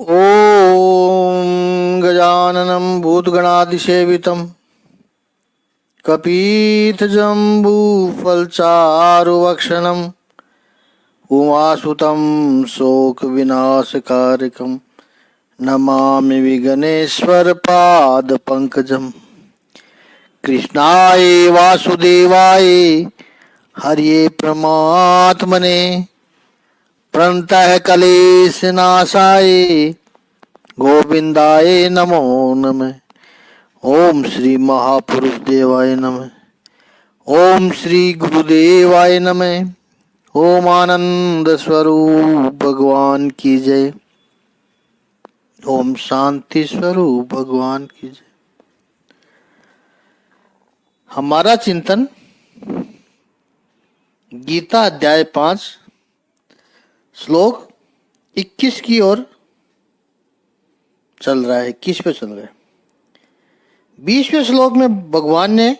ॐ गजाननं भूतगणाधिसेवितं कपीतजम्बूफलचारुभक्षणं उमासुतं शोकविनाशकारिकं नमामि विघ्नेश्वरपादपङ्कजं। कृष्णाय वासुदेवाय हरिये परमात्मने प्रणतः कलेशनाशाय गोविंदाय नमो नमः। ओम श्री महापुरुष देवाय नमः। ओम श्री गुरुदेवाय नमः। ओम आनंद स्वरूप भगवान की जय। ओम शांति स्वरूप भगवान की जय। हमारा चिंतन गीता अध्याय 5 श्लोक 21 की ओर चल रहा है। 21 पे चल रहा है। 20वें श्लोक में भगवान ने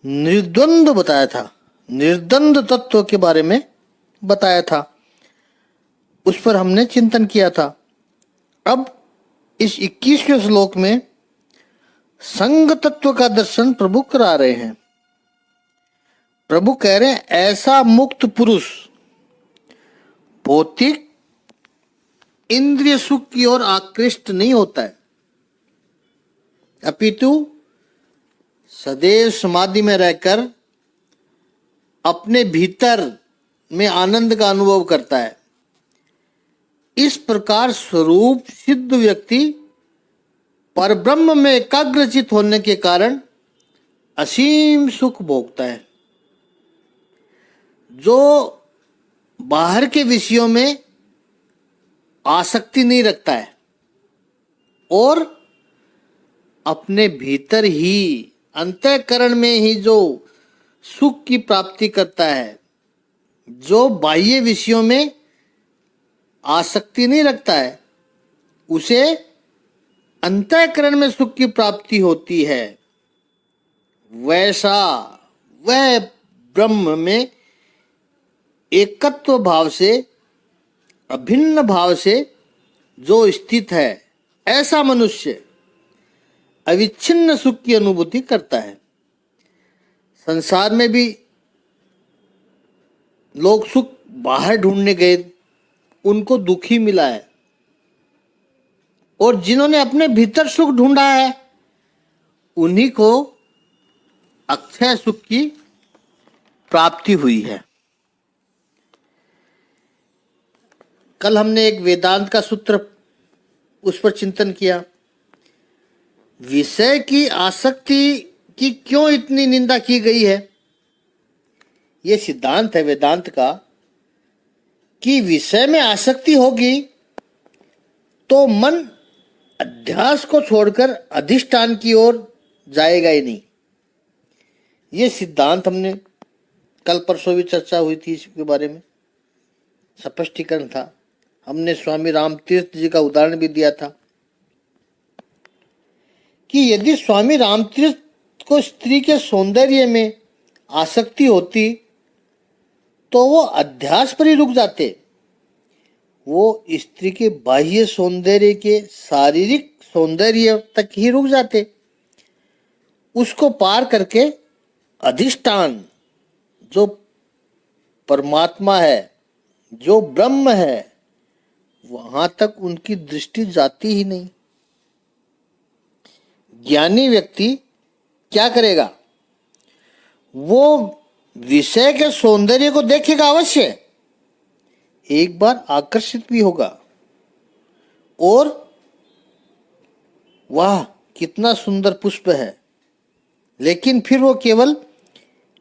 निर्द्वंद बताया था, निर्द्वंद तत्व के बारे में बताया था। उस पर हमने चिंतन किया था। अब इस 21वें श्लोक में संग तत्व का दर्शन प्रभु करा रहे हैं। प्रभु कह रहे हैं ऐसा मुक्त पुरुष भौतिक इंद्रिय सुख की ओर आकृष्ट नहीं होता है, अपितु सदैव समाधि में रहकर अपने भीतर में आनंद का अनुभव करता है। इस प्रकार स्वरूप सिद्ध व्यक्ति परब्रह्म में एकाग्रचित होने के कारण असीम सुख भोगता है। जो बाहर के विषयों में आसक्ति नहीं रखता है और अपने भीतर ही अंतःकरण में ही जो सुख की प्राप्ति करता है, जो बाह्य विषयों में आसक्ति नहीं रखता है, उसे अंतःकरण में सुख की प्राप्ति होती है। वैसा वह ब्रह्म में एकत्व भाव से, अभिन्न भाव से जो स्थित है, ऐसा मनुष्य अविच्छिन्न सुख की अनुभूति करता है। संसार में भी लोग सुख बाहर ढूंढने गए, उनको दुखी मिला है, और जिन्होंने अपने भीतर सुख ढूंढा है उन्हीं को अक्षय सुख की प्राप्ति हुई है। कल हमने एक वेदांत का सूत्र उस पर चिंतन किया। विषय की आसक्ति की क्यों इतनी निंदा की गई है? यह सिद्धांत है वेदांत का कि विषय में आसक्ति होगी तो मन अध्यास को छोड़कर अधिष्ठान की ओर जाएगा ही नहीं। यह सिद्धांत हमने कल परसों भी चर्चा हुई थी, इसके बारे में स्पष्टीकरण था। हमने स्वामी रामतीर्थ जी का उदाहरण भी दिया था कि यदि स्वामी रामतीर्थ को स्त्री के सौंदर्य में आसक्ति होती तो वो अध्यास पर ही रुक जाते। वो स्त्री के बाह्य सौंदर्य के शारीरिक सौंदर्य तक ही रुक जाते। उसको पार करके अधिष्ठान जो परमात्मा है, जो ब्रह्म है, वहां तक उनकी दृष्टि जाती ही नहीं। ज्ञानी व्यक्ति क्या करेगा? वो विषय के सौंदर्य को देखेगा अवश्य, एक बार आकर्षित भी होगा और वाह कितना सुंदर पुष्प है, लेकिन फिर वो केवल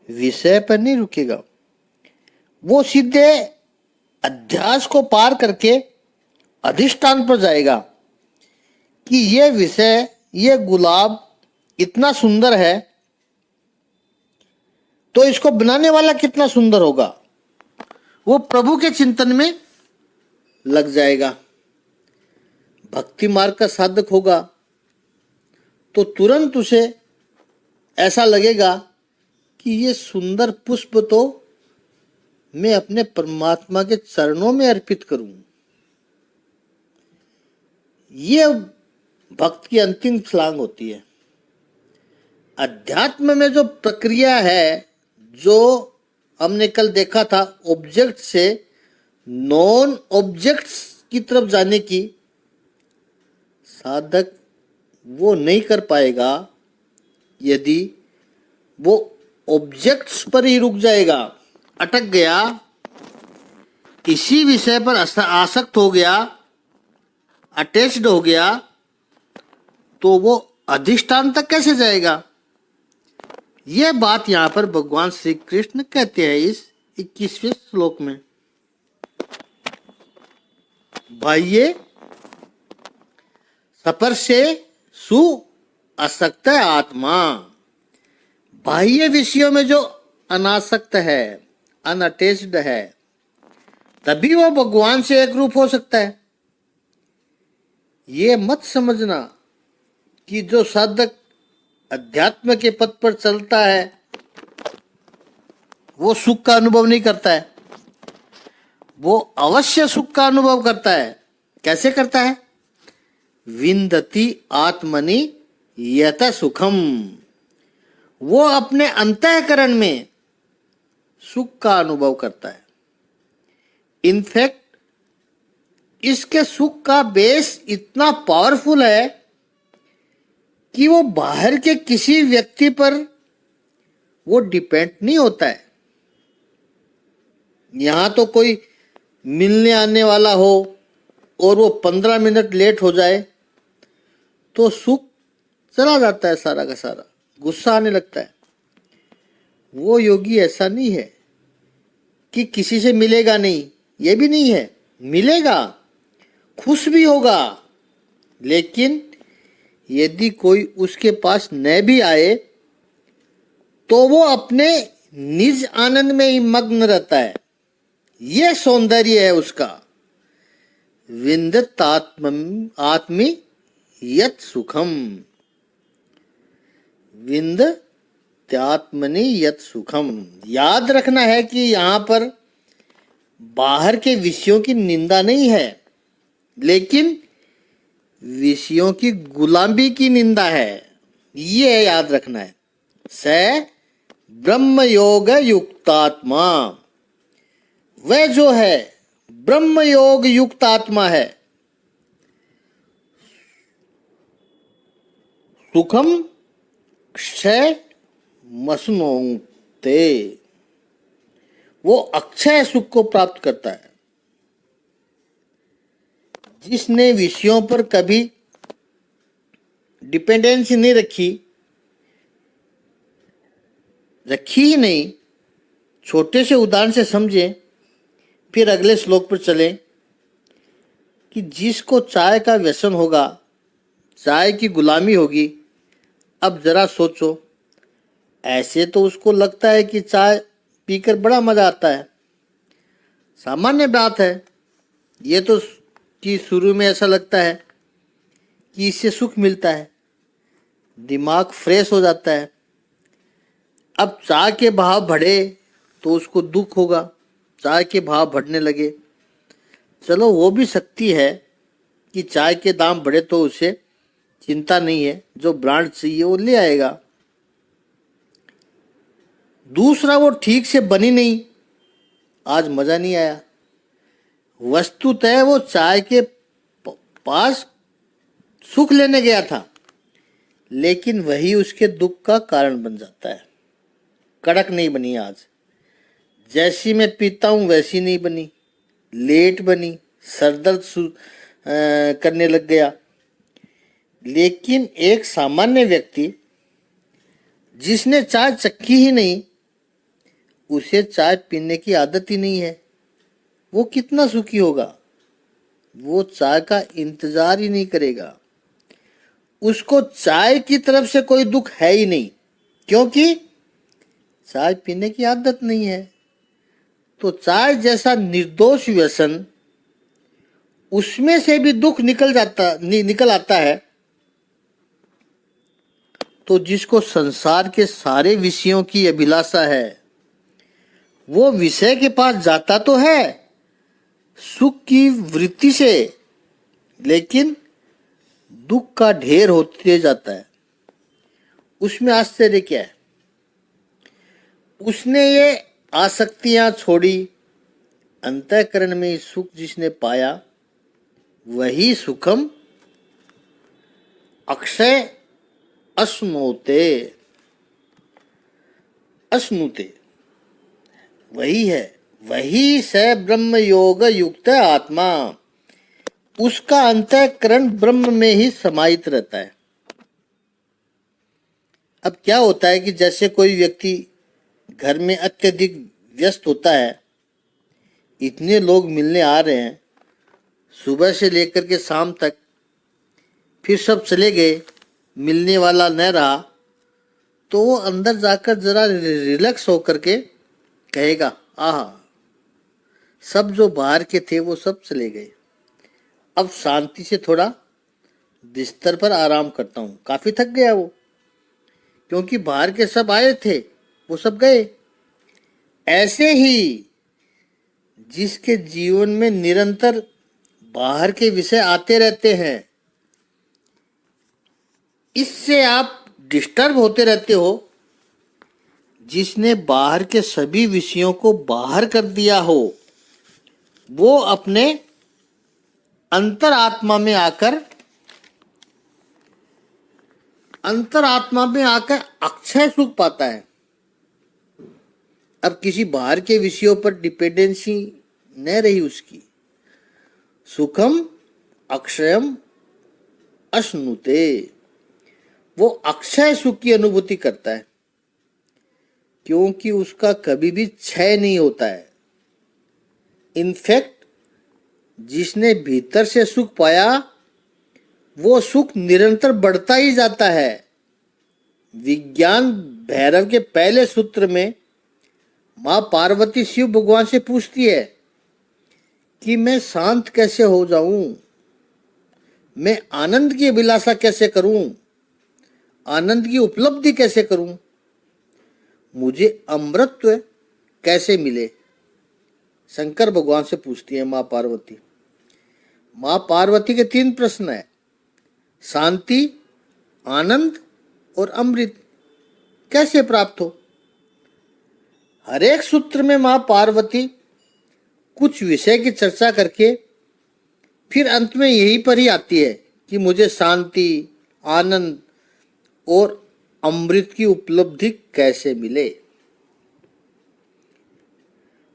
विषय पर नहीं रुकेगा। वो सीधे अध्यास को पार करके अधिष्ठान पर जाएगा कि यह विषय, यह गुलाब इतना सुंदर है तो इसको बनाने वाला कितना सुंदर होगा। वो प्रभु के चिंतन में लग जाएगा। भक्ति मार्ग का साधक होगा तो तुरंत उसे ऐसा लगेगा कि ये सुंदर पुष्प तो मैं अपने परमात्मा के चरणों में अर्पित करूं। ये भक्त की अंतिम छलांग होती है। अध्यात्म में जो प्रक्रिया है, जो हमने कल देखा था, ऑब्जेक्ट से नॉन ऑब्जेक्ट्स की तरफ जाने की, साधक वो नहीं कर पाएगा यदि वो ऑब्जेक्ट्स पर ही रुक जाएगा, अटक गया, इसी विषय पर आसक्त हो गया, अटैच्ड हो गया, तो वो अधिष्ठान तक कैसे जाएगा। यह बात यहां पर भगवान श्री कृष्ण कहते हैं इस 21वें श्लोक में। बाह्य स्पर्शे सु असक्त आत्मा, बाह्य विषयों में जो अनासक्त है, अनअटैच्ड है, तभी वो भगवान से एक रूप हो सकता है। ये मत समझना कि जो साधक अध्यात्म के पथ पर चलता है वो सुख का अनुभव नहीं करता है। वो अवश्य सुख का अनुभव करता है। कैसे करता है? विंदति आत्मनि यत सुखम, वो अपने अंतःकरण में सुख का अनुभव करता है। इनफैक्ट इसके सुख का बेस इतना पावरफुल है कि वो बाहर के किसी व्यक्ति पर वो डिपेंड नहीं होता है। यहां तो कोई मिलने आने वाला हो और वो 15 मिनट लेट हो जाए तो सुख चला जाता है, सारा का सारा गुस्सा आने लगता है। वो योगी ऐसा नहीं है कि किसी से मिलेगा नहीं, ये भी नहीं है, मिलेगा, खुश भी होगा, लेकिन यदि कोई उसके पास न भी आए तो वो अपने निज आनंद में ही मग्न रहता है। यह सौंदर्य है उसका। विंदत आत्मी यत सुखम, विंद त्यात्मनि यत सुखम। याद रखना है कि यहां पर बाहर के विषयों की निंदा नहीं है, लेकिन विषयों की गुलामी की निंदा है। ये याद रखना है। स ब्रह्म योग युक्तात्मा, वह जो है ब्रह्म योग युक्त आत्मा है। सुखम क्षय मसनोते, वो अक्षय सुख को प्राप्त करता है। जिसने विषयों पर कभी डिपेंडेंसी नहीं रखी ही नहीं, छोटे से उदाहरण से समझें, फिर अगले श्लोक पर चलें कि जिसको चाय का व्यसन होगा, चाय की गुलामी होगी। अब जरा सोचो, ऐसे तो उसको लगता है कि चाय पीकर बड़ा मजा आता है, सामान्य बात है। ये तो कि शुरू में ऐसा लगता है कि इससे सुख मिलता है, दिमाग फ्रेश हो जाता है। अब चाय के भाव बढ़े तो उसको दुख होगा, चाय के भाव बढ़ने लगे। चलो वो भी सकती है कि चाय के दाम बढ़े तो उसे चिंता नहीं है, जो ब्रांड चाहिए वो ले आएगा। दूसरा, वो ठीक से बनी नहीं, आज मजा नहीं आया। वस्तुतः वो चाय के पास सुख लेने गया था, लेकिन वही उसके दुख का कारण बन जाता है। कड़क नहीं बनी आज, जैसी मैं पीता हूं वैसी नहीं बनी, लेट बनी, सरदर्द करने लग गया। लेकिन एक सामान्य व्यक्ति जिसने चाय चखी ही नहीं, उसे चाय पीने की आदत ही नहीं है, वो कितना सुखी होगा। वो चाय का इंतजार ही नहीं करेगा। उसको चाय की तरफ से कोई दुख है ही नहीं, क्योंकि चाय पीने की आदत नहीं है। तो चाय जैसा निर्दोष व्यसन, उसमें से भी दुख निकल आता है। तो जिसको संसार के सारे विषयों की अभिलाषा है, वो विषय के पास जाता तो है सुख की वृत्ति से, लेकिन दुख का ढेर होते जाता है। उसमें आश्चर्य क्या है? उसने ये आसक्तियां छोड़ी, अंतःकरण में सुख जिसने पाया वही सुखम अक्षय अश्नुते अश्नुते वही है, वही स ब्रह्म योग युक्त आत्मा। उसका अंतःकरण ब्रह्म में ही समाहित रहता है। अब क्या होता है कि जैसे कोई व्यक्ति घर में अत्यधिक व्यस्त होता है, इतने लोग मिलने आ रहे हैं, सुबह से लेकर के शाम तक, फिर सब चले गए, मिलने वाला न रहा, तो वो अंदर जाकर जरा रिलैक्स होकर के कहेगा, आहा, सब जो बाहर के थे वो सब चले गए, अब शांति से थोड़ा बिस्तर पर आराम करता हूँ। काफी थक गया वो, क्योंकि बाहर के सब आए थे, वो सब गए। ऐसे ही जिसके जीवन में निरंतर बाहर के विषय आते रहते हैं, इससे आप डिस्टर्ब होते रहते हो। जिसने बाहर के सभी विषयों को बाहर कर दिया हो, वो अपने अंतरात्मा में आकर अक्षय सुख पाता है। अब किसी बाहर के विषयों पर डिपेंडेंसी न रही उसकी। सुखम अक्षयम अश्नुते, वो अक्षय सुख की अनुभूति करता है, क्योंकि उसका कभी भी क्षय नहीं होता है। इनफैक्ट जिसने भीतर से सुख पाया, वो सुख निरंतर बढ़ता ही जाता है। विज्ञान भैरव के पहले सूत्र में मां पार्वती शिव भगवान से पूछती है कि मैं शांत कैसे हो जाऊं, मैं आनंद की अभिलाषा कैसे करूं, आनंद की उपलब्धि कैसे करूं, मुझे अमृतत्व कैसे मिले। शंकर भगवान से पूछती है मां पार्वती। मां पार्वती के 3 प्रश्न है, शांति, आनंद और अमृत कैसे प्राप्त हो। हर एक सूत्र में मां पार्वती कुछ विषय की चर्चा करके फिर अंत में यही पर ही आती है कि मुझे शांति, आनंद और अमृत की उपलब्धि कैसे मिले।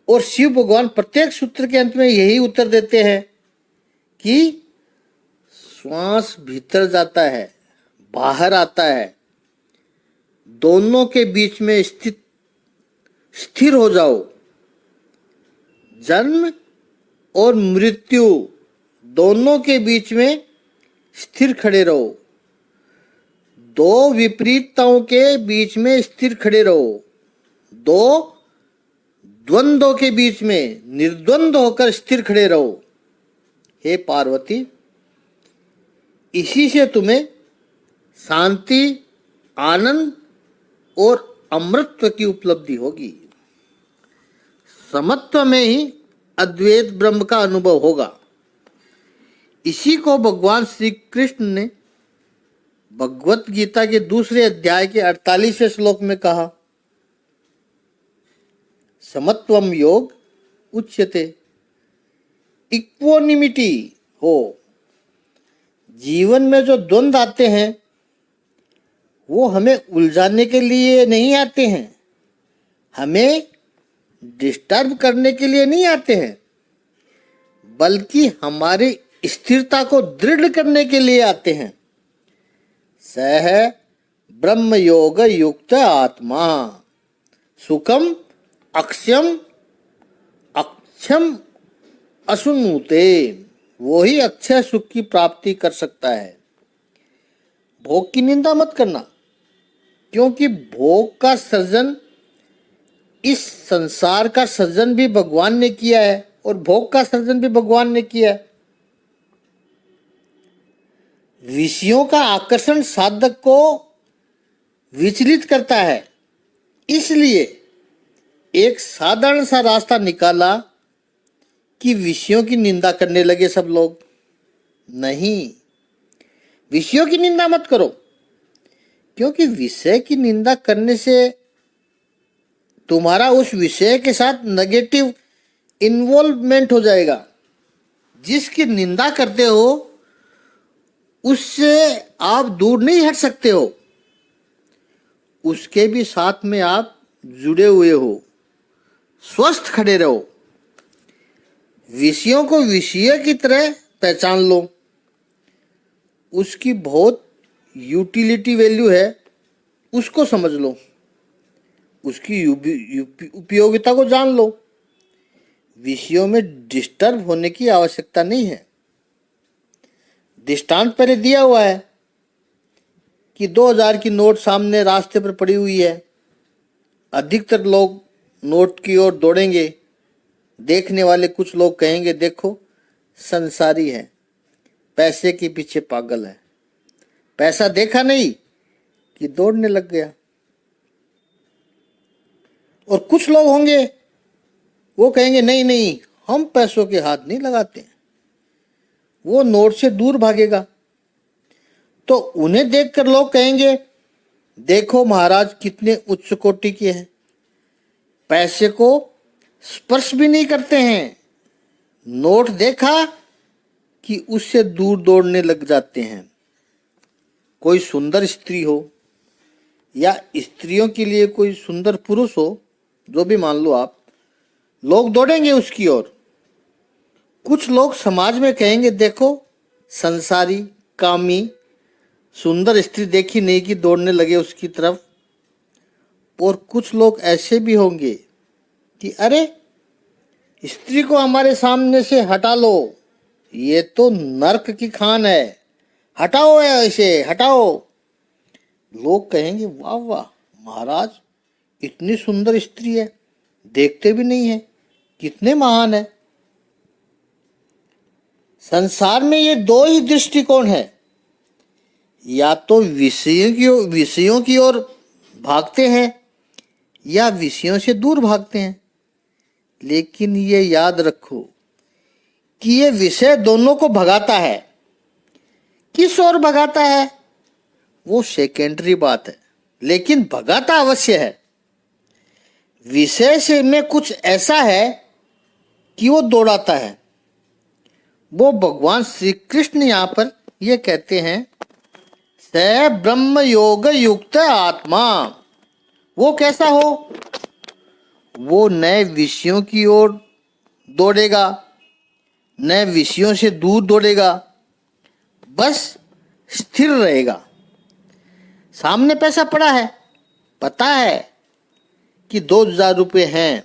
और शिव भगवान प्रत्येक सूत्र के अंत में यही उत्तर देते हैं कि श्वास भीतर जाता है, बाहर आता है, दोनों के बीच में स्थिर हो जाओ। जन्म और मृत्यु दोनों के बीच में स्थिर खड़े रहो। 2 विपरीतताओं के बीच में स्थिर खड़े रहो। 2 द्वंद्वों के बीच में निर्द्वंद होकर स्थिर खड़े रहो। हे पार्वती, इसी से तुम्हें शांति, आनंद और अमृतत्व की उपलब्धि होगी। समत्व में ही अद्वैत ब्रह्म का अनुभव होगा। इसी को भगवान श्री कृष्ण ने भगवत गीता के 2 अध्याय के 48वें श्लोक में कहा, समत्वम योग उच्यते। इक्वानिमिटी हो। जीवन में जो द्वंद्व आते हैं, वो हमें उलझाने के लिए नहीं आते हैं, हमें डिस्टर्ब करने के लिए नहीं आते हैं, बल्कि हमारी स्थिरता को दृढ़ करने के लिए आते हैं। सह ब्रह्म योग युक्त आत्मा सुखम अक्षम अक्षम अश्नुते, वो ही अक्षय सुख की प्राप्ति कर सकता है। भोग की निंदा मत करना, क्योंकि भोग का सृजन, इस संसार का सृजन भी भगवान ने किया है और भोग का सृजन भी भगवान ने किया है। विषयों का आकर्षण साधक को विचलित करता है, इसलिए एक साधारण सा रास्ता निकाला कि विषयों की निंदा करने लगे सब लोग। नहीं, विषयों की निंदा मत करो, क्योंकि विषय की निंदा करने से तुम्हारा उस विषय के साथ नेगेटिव इन्वॉल्वमेंट हो जाएगा। जिसकी निंदा करते हो उससे आप दूर नहीं हट सकते हो, उसके भी साथ में आप जुड़े हुए हो। स्वस्थ खड़े रहो, विषयों को विषय की तरह पहचान लो, उसकी बहुत यूटिलिटी वैल्यू है, उसको समझ लो, उसकी उपयोगिता को जान लो। विषयों में डिस्टर्ब होने की आवश्यकता नहीं है। दृष्टांत पहले दिया हुआ है कि 2000 की नोट सामने रास्ते पर पड़ी हुई है, अधिकतर लोग नोट की ओर दौड़ेंगे। देखने वाले कुछ लोग कहेंगे देखो संसारी है, पैसे के पीछे पागल है, पैसा देखा नहीं कि दौड़ने लग गया। और कुछ लोग होंगे वो कहेंगे नहीं नहीं, हम पैसों के हाथ नहीं लगाते, वो नोट से दूर भागेगा। तो उन्हें देखकर लोग कहेंगे देखो महाराज कितने उच्च कोटि के हैं, पैसे को स्पर्श भी नहीं करते हैं, नोट देखा कि उससे दूर दौड़ने लग जाते हैं। कोई सुंदर स्त्री हो या स्त्रियों के लिए कोई सुंदर पुरुष हो, जो भी मान लो आप, लोग दौड़ेंगे उसकी ओर। कुछ लोग समाज में कहेंगे देखो संसारी, कामी, सुंदर स्त्री देखी नहीं कि दौड़ने लगे उसकी तरफ। और कुछ लोग ऐसे भी होंगे कि अरे स्त्री को हमारे सामने से हटा लो, ये तो नर्क की खान है, हटाओ ऐसे हटाओ। लोग कहेंगे वाह वाह महाराज, इतनी सुंदर स्त्री है, देखते भी नहीं है, कितने महान है। संसार में ये दो ही दृष्टिकोण है, या तो विषयों की ओर भागते हैं या विषयों से दूर भागते हैं। लेकिन ये याद रखो कि ये विषय दोनों को भगाता है। किस ओर भगाता है वो सेकेंडरी बात है, लेकिन भगाता अवश्य है। विषय से में कुछ ऐसा है कि वो दौड़ाता है। वो भगवान श्री कृष्ण यहाँ पर ये कहते हैं स ब्रह्म योग युक्त आत्मा। वो कैसा हो? वो नए विषयों की ओर दौड़ेगा, नए विषयों से दूर दौड़ेगा, बस स्थिर रहेगा। सामने पैसा पड़ा है, पता है कि 2000 रुपये हैं,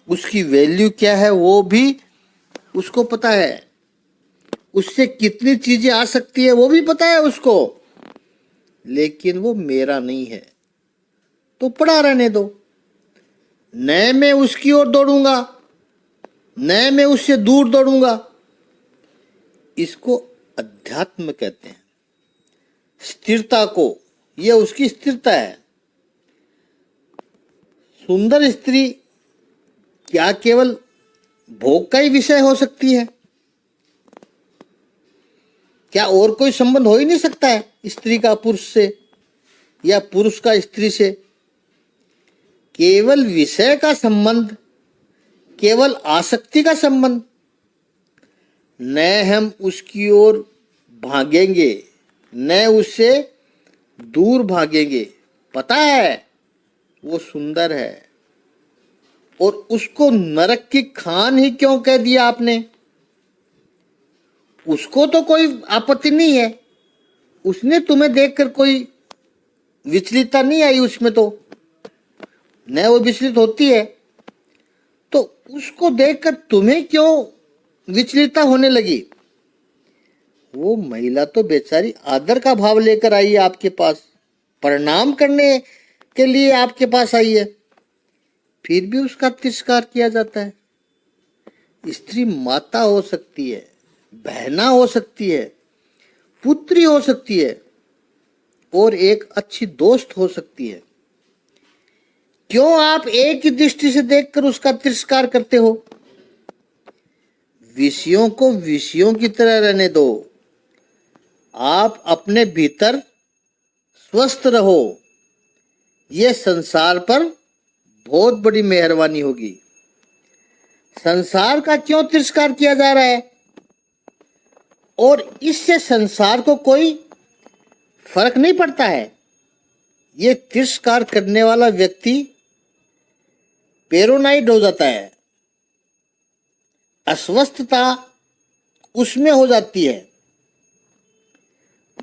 उसकी वैल्यू क्या है वो भी उसको पता है, उससे कितनी चीजें आ सकती है वो भी पता है उसको, लेकिन वो मेरा नहीं है तो पड़ा रहने दो। नए में उसकी ओर दौड़ूंगा, नए में उससे दूर दौड़ूंगा। इसको अध्यात्म कहते हैं, स्थिरता को। यह उसकी स्थिरता है। सुंदर स्त्री क्या केवल भोग का ही विषय हो सकती है? क्या और कोई संबंध हो ही नहीं सकता है स्त्री का पुरुष से या पुरुष का स्त्री से? केवल विषय का संबंध, केवल आसक्ति का संबंध, न हम उसकी ओर भागेंगे न उससे दूर भागेंगे। पता है वो सुंदर है, और उसको नरक की खान ही क्यों कह दिया आपने? उसको तो कोई आपत्ति नहीं है, उसने तुम्हें देखकर कोई विचलितता नहीं आई उसमें, तो न वो विचलित होती है, तो उसको देखकर तुम्हें क्यों विचलितता होने लगी? वो महिला तो बेचारी आदर का भाव लेकर आई है आपके पास, प्रणाम करने के लिए आपके पास आई है, फिर भी उसका तिरस्कार किया जाता है। स्त्री माता हो सकती है, बहना हो सकती है, पुत्री हो सकती है, और एक अच्छी दोस्त हो सकती है। क्यों आप एक ही दृष्टि से देखकर उसका तिरस्कार करते हो? विषयों को विषयों की तरह रहने दो, आप अपने भीतर स्वस्थ रहो, ये संसार पर बहुत बड़ी मेहरबानी होगी। संसार का क्यों तिरस्कार किया जा रहा है और इससे संसार को कोई फर्क नहीं पड़ता है। ये तिरस्कार करने वाला व्यक्ति पैरानॉइड हो जाता है, अस्वस्थता उसमें हो जाती है।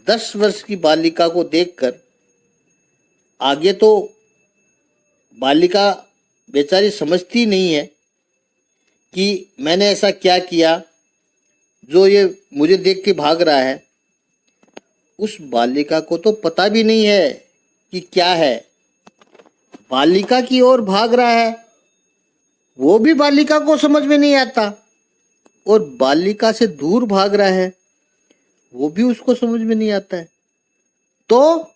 10 वर्ष की बालिका को देखकर आगे तो बालिका बेचारी समझती नहीं है कि मैंने ऐसा क्या किया जो ये मुझे देख के भाग रहा है। उस बालिका को तो पता भी नहीं है कि क्या है, बालिका की ओर भाग रहा है, वो भी बालिका को समझ में नहीं आता, और बालिका से दूर भाग रहा है, वो भी उसको समझ में नहीं आता है। तो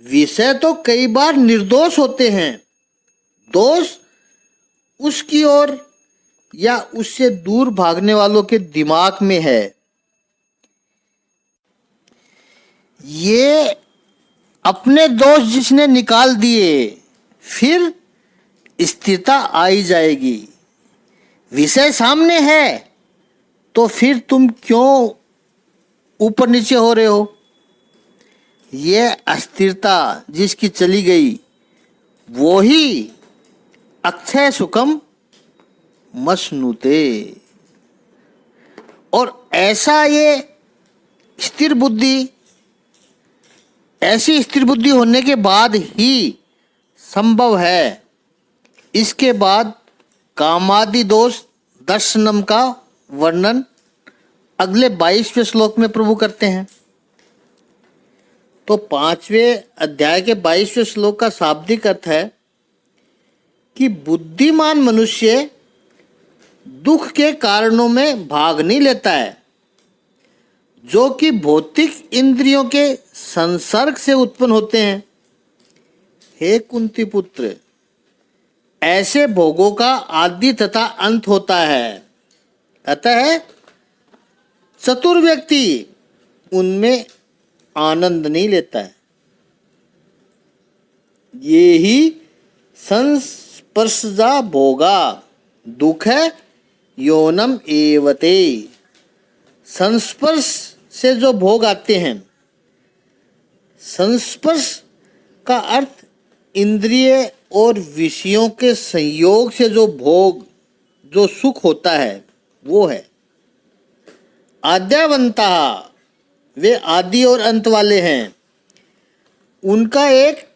विषय तो कई बार निर्दोष होते हैं, दोष उसकी ओर या उससे दूर भागने वालों के दिमाग में है। ये अपने दोष जिसने निकाल दिए, फिर स्थिरता आई जाएगी। विषय सामने है तो फिर तुम क्यों ऊपर नीचे हो रहे हो। ये अस्थिरता जिसकी चली गई वो ही अक्षय सुखम मसनुते। और ऐसा ये स्थिर बुद्धि, ऐसी स्थिर बुद्धि होने के बाद ही संभव है। इसके बाद कामादि दोष दर्शनम का वर्णन अगले 22वें श्लोक में प्रभु करते हैं। तो 5वें अध्याय के 22वें श्लोक का शाब्दिक अर्थ है कि बुद्धिमान मनुष्य दुख के कारणों में भाग नहीं लेता है, जो कि भौतिक इंद्रियों के संसर्ग से उत्पन्न होते हैं। हे कुंती पुत्र, ऐसे भोगों का आदि तथा अंत होता है, अतः चतुर व्यक्ति उनमें आनंद नहीं लेता है। ये ही संस्पर्शजा भोगा दुख है योनम एवते। संस्पर्श से जो भोग आते हैं, संस्पर्श का अर्थ इंद्रिय और विषयों के संयोग से जो भोग, जो सुख होता है वो है। आद्यावंता, वे आदि और अंत वाले हैं, उनका एक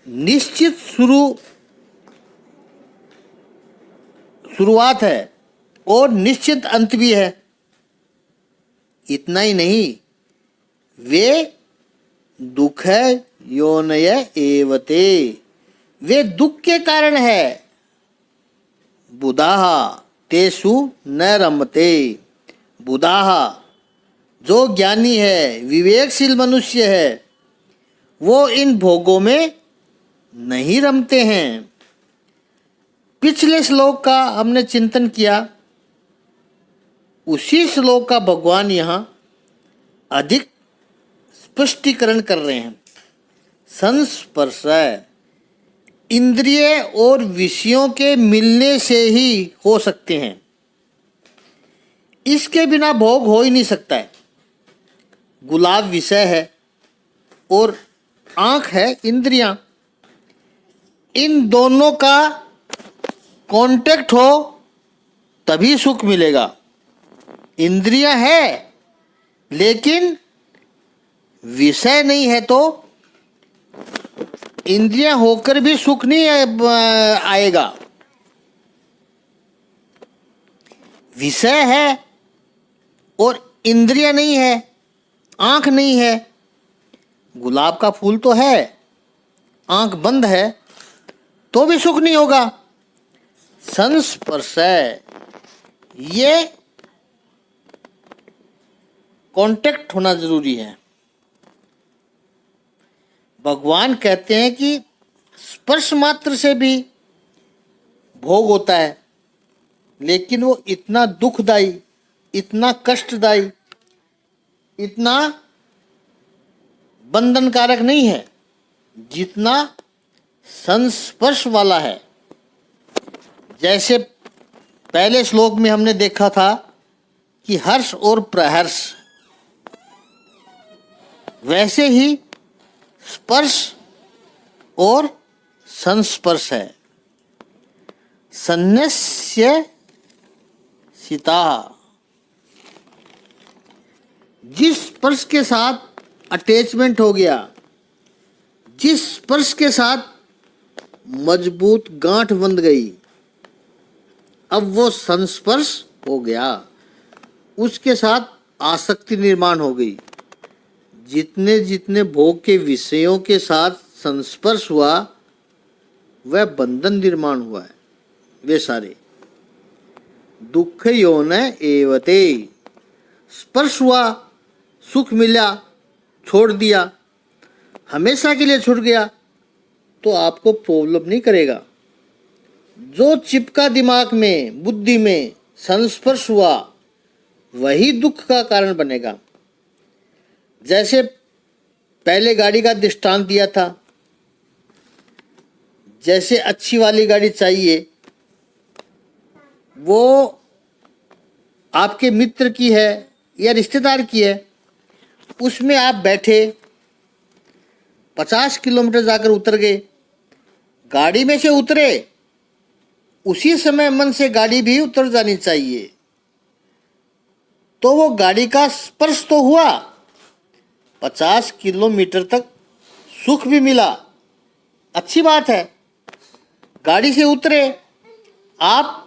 निश्चित शुरुआत है और निश्चित अंत भी है। इतना ही नहीं, वे दुख है योनय एवते, वे दुख के कारण है। बुधाहा तेषु न रमते। बुधाहा जो ज्ञानी है, विवेकशील मनुष्य है, वो इन भोगों में नहीं रमते हैं। पिछले श्लोक का हमने चिंतन किया, उसी श्लोक का भगवान यहाँ अधिक स्पष्टीकरण कर रहे हैं। संस्पर्श इंद्रिय और विषयों के मिलने से ही हो सकते हैं, इसके बिना भोग हो ही नहीं सकता है। गुलाब विषय है और आँख है इंद्रियां, इन दोनों का कांटेक्ट हो तभी सुख मिलेगा। इंद्रियां है लेकिन विषय नहीं है तो इंद्रियां होकर भी सुख नहीं आएगा। विषय है और इंद्रियां नहीं है, आंख नहीं है। गुलाब का फूल तो है, आंख बंद है तो भी सुख नहीं होगा। संस्पर्श है, ये कांटेक्ट होना जरूरी है। भगवान कहते हैं कि स्पर्श मात्र से भी भोग होता है, लेकिन वो इतना दुखदायी, इतना कष्टदायी, इतना बंधनकारक नहीं है जितना संस्पर्श वाला है। जैसे पहले श्लोक में हमने देखा था कि हर्ष और प्रहर्ष, वैसे ही स्पर्श और संस्पर्श है। सन्न्यस्य सीता, जिस स्पर्श के साथ अटैचमेंट हो गया, जिस स्पर्श के साथ मजबूत गांठ बंध गई, अब वो संस्पर्श हो गया, उसके साथ आसक्ति निर्माण हो गई। जितने जितने भोग के विषयों के साथ संस्पर्श हुआ वह बंधन निर्माण हुआ है। वे सारे दुख योन एवते, स्पर्श हुआ, सुख मिला, छोड़ दिया, हमेशा के लिए छूट गया तो आपको प्रॉब्लम नहीं करेगा। जो चिपका दिमाग में, बुद्धि में, संस्पर्श हुआ वही दुख का कारण बनेगा। जैसे पहले गाड़ी का दृष्टांत दिया था, जैसे अच्छी वाली गाड़ी चाहिए, वो आपके मित्र की है या रिश्तेदार की है, उसमें आप बैठे 50 किलोमीटर जाकर उतर गए, गाड़ी में से उतरे उसी समय मन से गाड़ी भी उतर जानी चाहिए, तो वो गाड़ी का स्पर्श तो हुआ, 50 किलोमीटर तक सुख भी मिला, अच्छी बात है। गाड़ी से उतरे, आप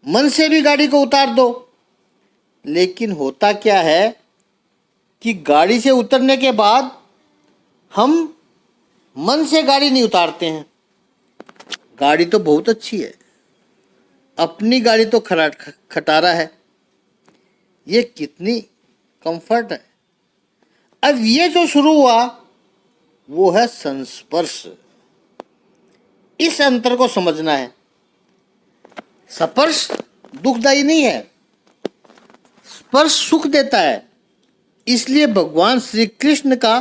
मन से भी गाड़ी को उतार दो, लेकिन होता क्या है कि गाड़ी से उतरने के बाद हम मन से गाड़ी नहीं उतारते हैं। गाड़ी तो बहुत अच्छी है, अपनी गाड़ी तो खटारा है, ये कितनी कंफर्ट है। अब ये जो शुरू हुआ वो है संस्पर्श। इस अंतर को समझना है। स्पर्श दुखदायी नहीं है, स्पर्श सुख देता है। इसलिए भगवान श्री कृष्ण का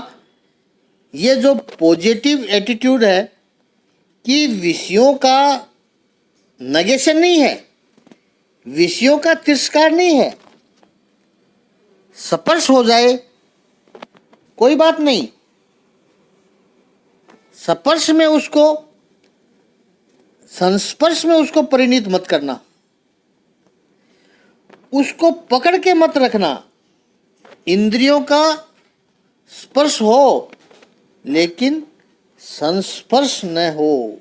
ये जो पॉजिटिव एटीट्यूड है कि विषयों का नेगेशन नहीं है, विषयों का तिरस्कार नहीं है। स्पर्श हो जाए कोई बात नहीं, स्पर्श में उसको, संस्पर्श में उसको परिणित मत करना, उसको पकड़ के मत रखना। इंद्रियों का स्पर्श हो लेकिन संस्पर्श न हो।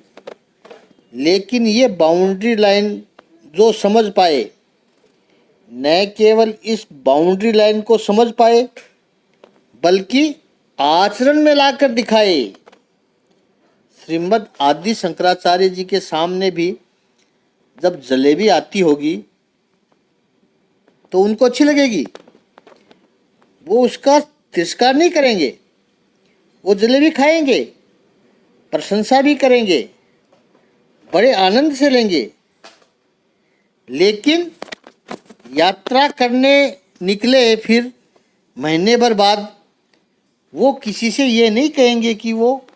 लेकिन ये बाउंड्री लाइन जो समझ पाए, न केवल इस बाउंड्री लाइन को समझ पाए बल्कि आचरण में लाकर दिखाए। श्रीमद् आदि शंकराचार्य जी के सामने भी जब जलेबी आती होगी तो उनको अच्छी लगेगी, वो उसका तिरस्कार नहीं करेंगे, वो जलेबी खाएंगे, प्रशंसा भी करेंगे, बड़े आनंद से लेंगे। लेकिन यात्रा करने निकले फिर महीने भर बाद वो किसी से ये नहीं कहेंगे कि वो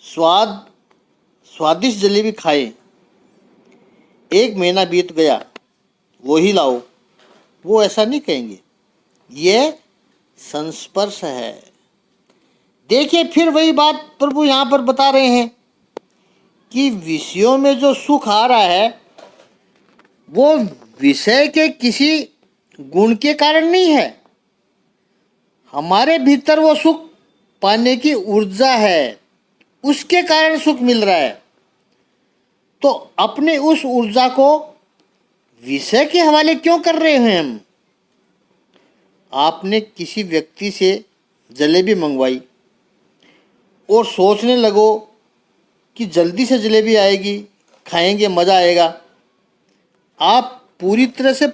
स्वादिष्ट जलेबी खाए, 1 महीना बीत गया वो ही लाओ, वो ऐसा नहीं कहेंगे। ये संस्पर्श है। देखिए फिर वही बात प्रभु यहाँ पर बता रहे हैं कि विषयों में जो सुख आ रहा है वो विषय के किसी गुण के कारण नहीं है, हमारे भीतर वो सुख पाने की ऊर्जा है, उसके कारण सुख मिल रहा है। तो अपने उस ऊर्जा को विषय के हवाले क्यों कर रहे हैं हम? आपने किसी व्यक्ति से जलेबी मंगवाई और सोचने लगो कि जल्दी से जलेबी आएगी, खाएंगे, मज़ा आएगा। आप पूरी तरह से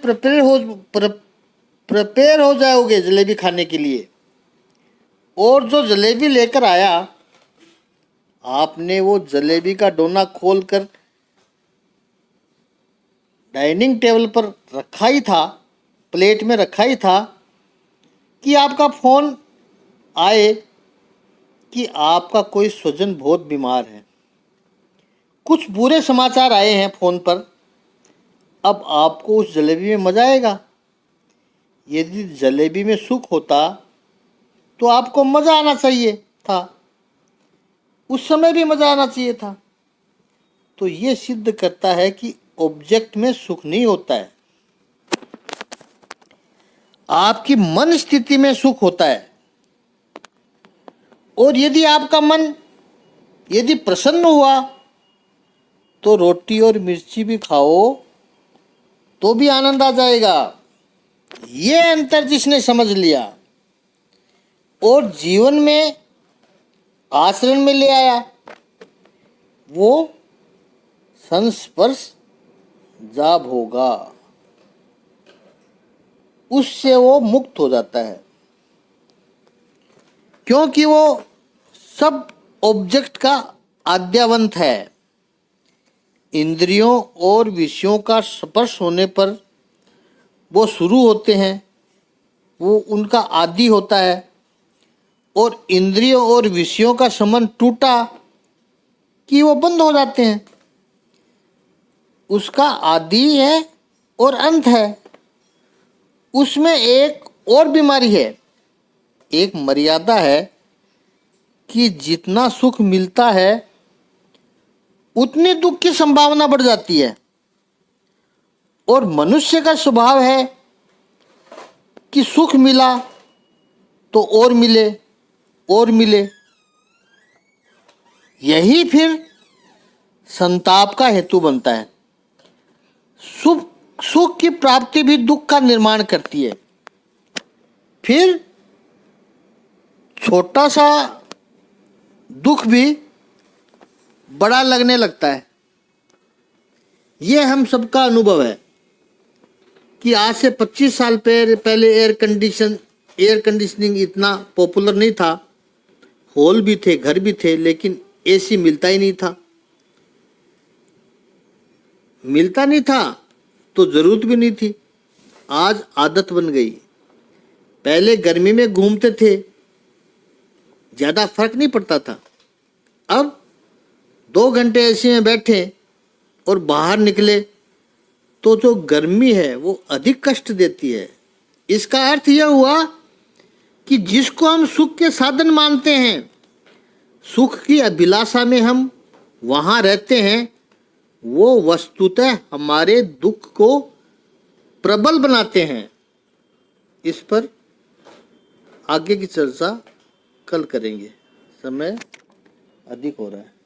प्रिपेयर हो जाओगे जलेबी खाने के लिए, और जो जलेबी लेकर आया, आपने वो जलेबी का डोना खोलकर डाइनिंग टेबल पर रखा ही था, प्लेट में रखा ही था, कि आपका फोन आए कि आपका कोई स्वजन बहुत बीमार है, कुछ बुरे समाचार आए हैं फोन पर। अब आपको उस जलेबी में मजा आएगा? यदि जलेबी में सुख होता तो आपको मजा आना चाहिए था, उस समय भी मजा आना चाहिए था। तो ये सिद्ध करता है कि ऑब्जेक्ट में सुख नहीं होता है, आपकी मन स्थिति में सुख होता है। और यदि आपका मन यदि प्रसन्न हुआ तो रोटी और मिर्ची भी खाओ तो भी आनंद आ जाएगा। ये अंतर जिसने समझ लिया और जीवन में आचरण में ले आया, वो संस्पर्श जाब होगा, उससे वो मुक्त हो जाता है। क्योंकि वो सब ऑब्जेक्ट का आद्यावंत है। इंद्रियों और विषयों का स्पर्श होने पर वो शुरू होते हैं, वो उनका आदि होता है। और इंद्रियों और विषयों का संबंध टूटा कि वो बंद हो जाते हैं। उसका आदि है और अंत है। उसमें एक और बीमारी है, एक मर्यादा है कि जितना सुख मिलता है उतनी दुख की संभावना बढ़ जाती है। और मनुष्य का स्वभाव है कि सुख मिला तो और मिले और मिले। यही फिर संताप का हेतु बनता है। सुख की प्राप्ति भी दुख का निर्माण करती है। फिर छोटा सा दुख भी बड़ा लगने लगता है। ये हम सबका अनुभव है कि आज से 25 साल पहले एयर कंडीशनिंग इतना पॉपुलर नहीं था। हॉल भी थे, घर भी थे, लेकिन एसी मिलता ही नहीं था। मिलता नहीं था तो जरूरत भी नहीं थी। आज आदत बन गई। पहले गर्मी में घूमते थे, ज्यादा फर्क नहीं पड़ता था। अब 2 घंटे एसी में बैठे और बाहर निकले तो जो गर्मी है वो अधिक कष्ट देती है। इसका अर्थ यह हुआ कि जिसको हम सुख के साधन मानते हैं, सुख की अभिलाषा में हम वहां रहते हैं, वो वस्तुतः हमारे दुख को प्रबल बनाते हैं। इस पर आगे की चर्चा कल करेंगे, समय अधिक हो रहा है।